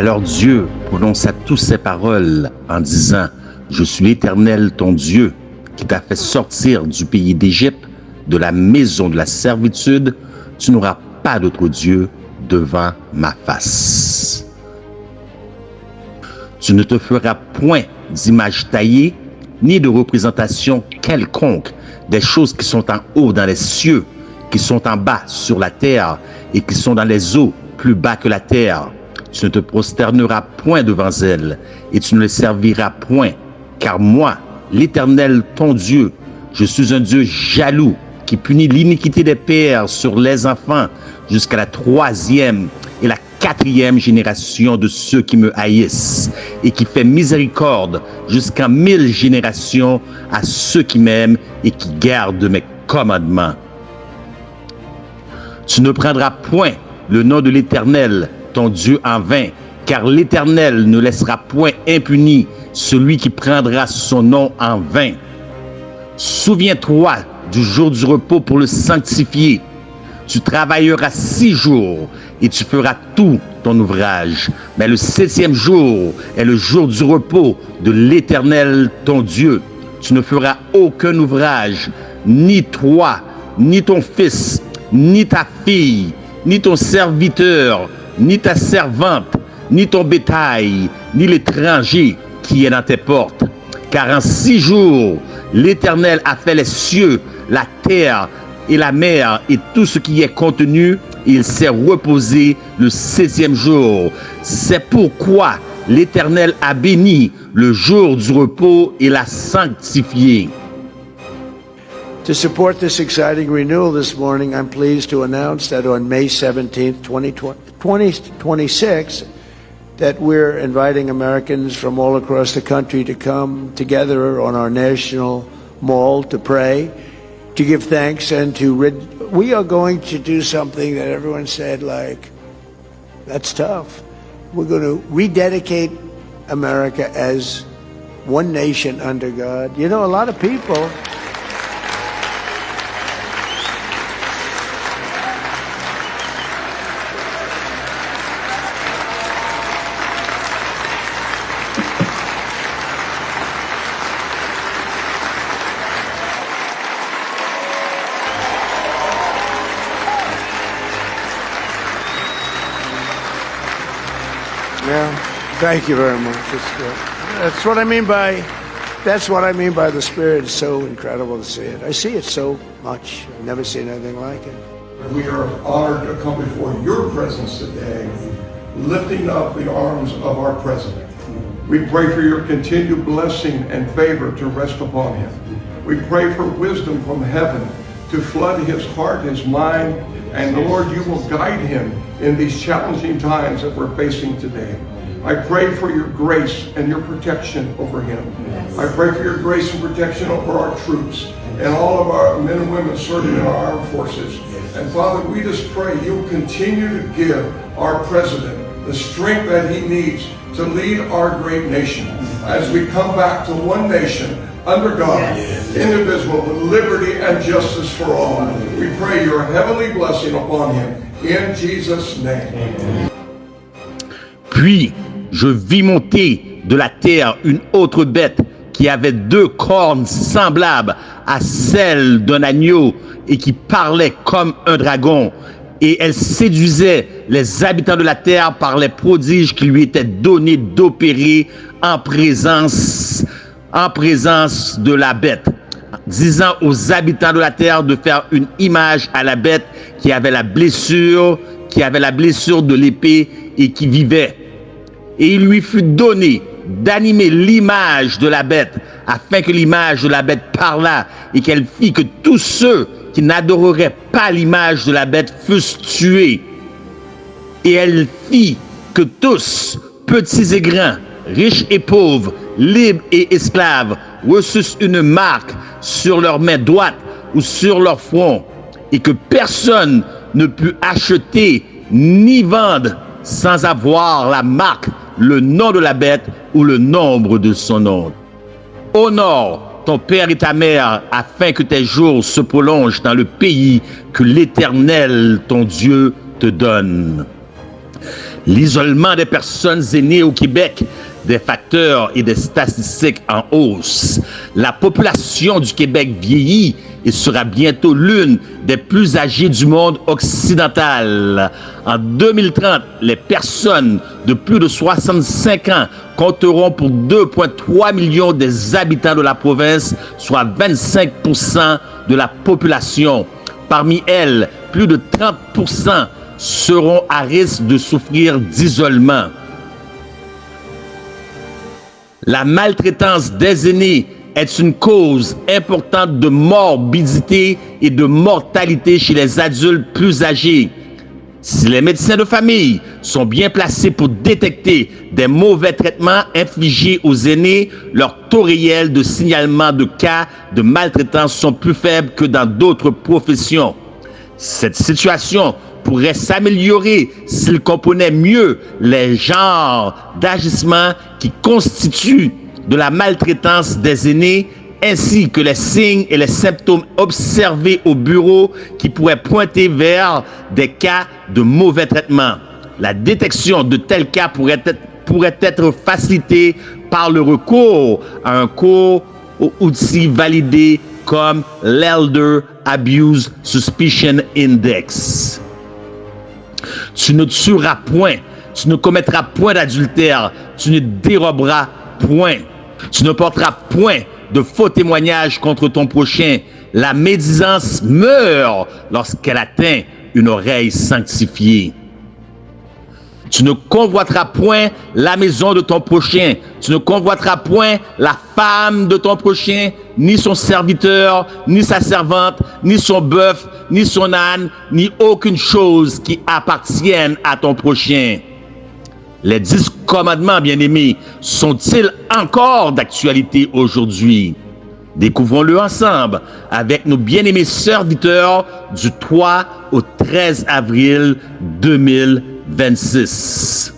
Alors Dieu prononça toutes ces paroles en disant, « Je suis l'Éternel ton Dieu, qui t'a fait sortir du pays d'Égypte, de la maison de la servitude. Tu n'auras pas d'autre Dieu devant ma face. Tu ne te feras point d'image taillée, ni de représentation quelconque des choses qui sont en haut dans les cieux, qui sont en bas sur la terre et qui sont dans les eaux plus bas que la terre. Tu ne te prosterneras point devant elles et tu ne les serviras point, car moi, l'Éternel ton Dieu, je suis un Dieu jaloux qui punit l'iniquité des pères sur les enfants jusqu'à la 3e et la 4e génération de ceux qui me haïssent et qui fait miséricorde jusqu'à 1000 générations à ceux qui m'aiment et qui gardent mes commandements. Tu ne prendras point le nom de l'Éternel, ton Dieu, en vain, car l'Éternel ne laissera point impuni celui qui prendra son nom en vain. Souviens-toi du jour du repos pour le sanctifier. Tu travailleras 6 jours et tu feras tout ton ouvrage. Mais le 7e jour est le jour du repos de l'Éternel ton Dieu. Tu ne feras aucun ouvrage, ni toi, ni ton fils, ni ta fille, ni ton serviteur, ni ta servante, ni ton bétail, ni l'étranger qui est dans tes portes. Car en 6 jours, l'Éternel a fait les cieux, la terre et la mer et tout ce qui est contenu, et il s'est reposé le 7e jour. C'est pourquoi l'Éternel a béni le jour du repos et l'a sanctifié. To support this exciting renewal this morning, I'm pleased to announce that on May 17th, 2026, that we're inviting Americans from all across the country to come together on our national mall to pray, to give thanks, and we are going to do something that everyone said, like, that's tough. We're going to rededicate America as one nation under God. You know, a lot of people... Yeah, thank you very much. That's what I mean by the Spirit. It's so incredible to see it. I see it so much. I've never seen anything like it. We are honored to come before your presence today, lifting up the arms of our president. We pray for your continued blessing and favor to rest upon him. We pray for wisdom from heaven to flood his heart, his mind, and Lord, you will guide him in these challenging times that we're facing today. I pray for your grace and your protection over him. Yes. I pray for your grace and protection over our troops and all of our men and women serving in our armed forces. Yes. And Father, we just pray you'll continue to give our president the strength that he needs to lead our great nation as we come back to one nation under God, yes, indivisible, with liberty and justice for all. We pray your heavenly blessing upon him in Jesus' name. Puis je vis monter de la terre une autre bête qui avait 2 cornes semblables à celles d'un agneau et qui parlait comme un dragon. Et elle séduisait les habitants de la terre par les prodiges qui lui étaient donnés d'opérer en présence de la bête, disant aux habitants de la terre de faire une image à la bête qui avait la blessure de l'épée et qui vivait. Et il lui fut donné d'animer l'image de la bête, afin que l'image de la bête parlât et qu'elle fit que tous ceux qui n'adoreraient pas l'image de la bête fussent tués. Et elle fit que tous, petits et grands, riches et pauvres, libres et esclaves, reçussent une marque sur leur main droite ou sur leur front, et que personne ne put acheter ni vendre sans avoir la marque, le nom de la bête ou le nombre de son nom. Honore ton père et ta mère, afin que tes jours se prolongent dans le pays que l'Éternel, ton Dieu, te donne. L'isolement des personnes aînées au Québec, des facteurs et des statistiques en hausse. La population du Québec vieillit et sera bientôt l'une des plus âgées du monde occidental. En 2030, les personnes de plus de 65 ans compteront pour 2,3 millions des habitants de la province, soit 25% de la population. Parmi elles, plus de 30% seront à risque de souffrir d'isolement. La maltraitance des aînés est une cause importante de morbidité et de mortalité chez les adultes plus âgés. Si les médecins de famille sont bien placés pour détecter des mauvais traitements infligés aux aînés, leurs taux réels de signalement de cas de maltraitance sont plus faibles que dans d'autres professions. Cette situation pourrait s'améliorer s'ils comprenaient mieux les genres d'agissements qui constituent de la maltraitance des aînés, ainsi que les signes et les symptômes observés au bureau qui pourraient pointer vers des cas de mauvais traitement. La détection de tels cas pourrait être facilitée par le recours à un cours ou outil validé comme l'Elder Abuse Suspicion Index. Tu ne tueras point, tu ne commettras point d'adultère, tu ne déroberas point, tu ne porteras point de faux témoignages contre ton prochain. La médisance meurt lorsqu'elle atteint une oreille sanctifiée. Tu ne convoiteras point la maison de ton prochain. Tu ne convoiteras point la femme de ton prochain, ni son serviteur, ni sa servante, ni son bœuf, ni son âne, ni aucune chose qui appartienne à ton prochain. Les 10 commandements, bien-aimés, sont-ils encore d'actualité aujourd'hui? Découvrons-le ensemble avec nos bien-aimés serviteurs du 3 au 13 avril 2026.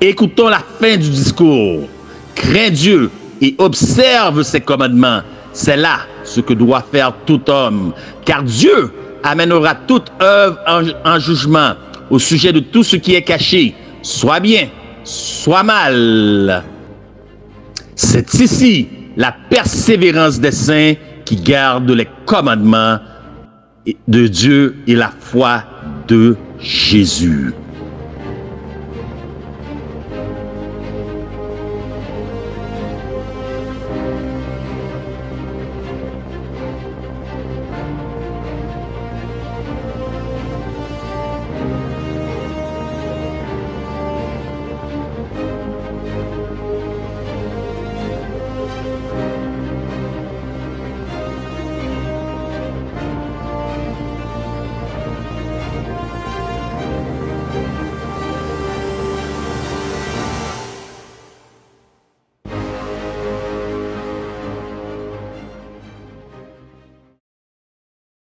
Écoutons la fin du discours. Crains Dieu et observe ses commandements. C'est là ce que doit faire tout homme. Car Dieu amènera toute œuvre en jugement au sujet de tout ce qui est caché, soit bien, soit mal. C'est ici la persévérance des saints qui gardent les commandements de Dieu et la foi de Jésus.